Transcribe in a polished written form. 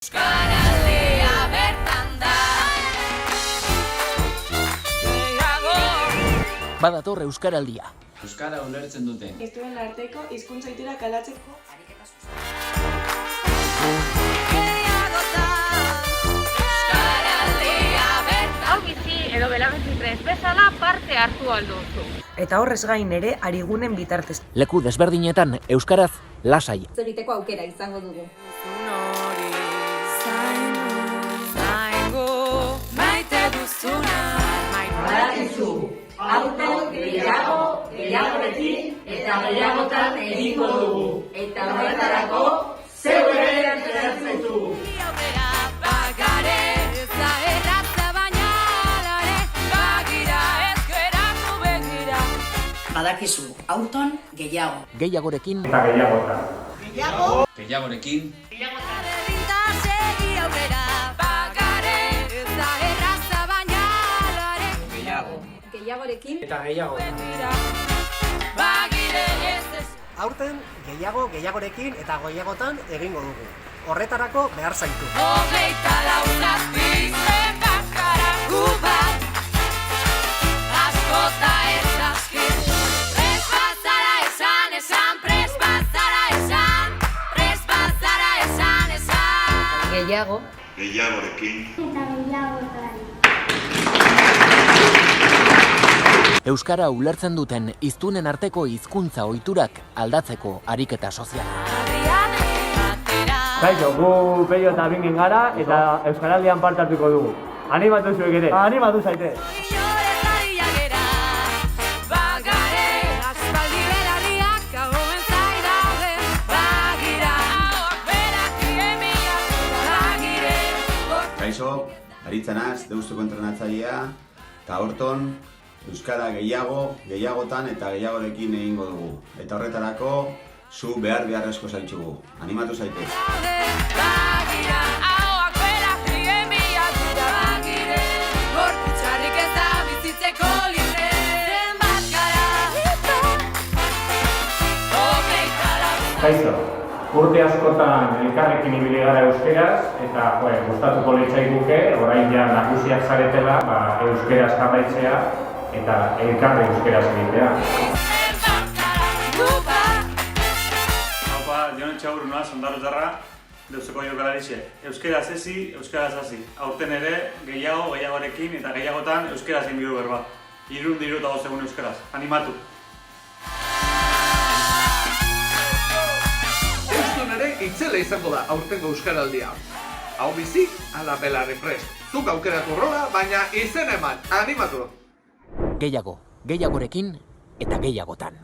Euskaraldia bertan da. Badator Euskaraldia. Euskara ulertzen duten. Esturen arteko hizkuntza ohitura kalatzeko ariketa Euskaraldia bertan. Hau bizi edo belaunaldi bezala parte hartu ahal duzu. Eta horrez gain ere arigunen bitartez. Leku desberdinetan euskaraz lasai. Egiteko aukera izango dugu. Maite duzuna. Badakizu, aurten gehiagorekin eta gehiagotan egingo dugu. Eta horretarako, zeu ere enteratzen Aurrera bagare, ez da erraza baina alare, bagira ez geratu begira. Badakizu, aurton gehiago. Gehiagorekin eta gehiagotan. Gehiagorekin. Eta segi aurrera bagare, ez da erraza baina alare, Gehiagorekin Eta gehiago. begira. Bagire ez Aurten gehiagorekin eta gehiagotan egingo dugu. Horretarako behar zaitu. Hogeita lau zazpi zenbakaraku bat, askota ez aski. Prest bazara esan, prest bazara esan, prest bazara esan. gehiago. euskara ulertzen duten hiztunen arteko hizkuntza ohiturak aldatzeko ariketa soziala. Kaixo, gu Peio eta Bingen gara eta Euskaraldian parte hartuko dugu. Animatu zuek ere. Animatu zaite. Kaixo, Aritza naz, Deustuko entrenatzailea, eta horton, euskara gehiagotan eta gehiagorekin egingo dugu. Eta horretarako, zu beharrezko zaitzugu. Animatu zaitez. Kaixo, urte askotan elkarrekin ibili gara euskeraz eta gustatuko litzaiguke orain ja nagusiak zaretela, euskeraz jarraitzea eta elkarre euskeraz egitea. Haupa, Jon Etxaburu noa, Sondarrutarra, Deustuko jokalarixe. Euskeraz ezi, euskaraz hasi. Aurten ere, gehiagorekin eta gehiagotan euskeraz egin bidu berba. 3:35 egun euskaraz. Animatu! Euston ere itzela izango da aurtengo Euskaraldia. Hau bizi, ala belarri prest. Zuk aukeratu rola, baina izen eman, animatu! Gehiagorekin eta gehiagotan.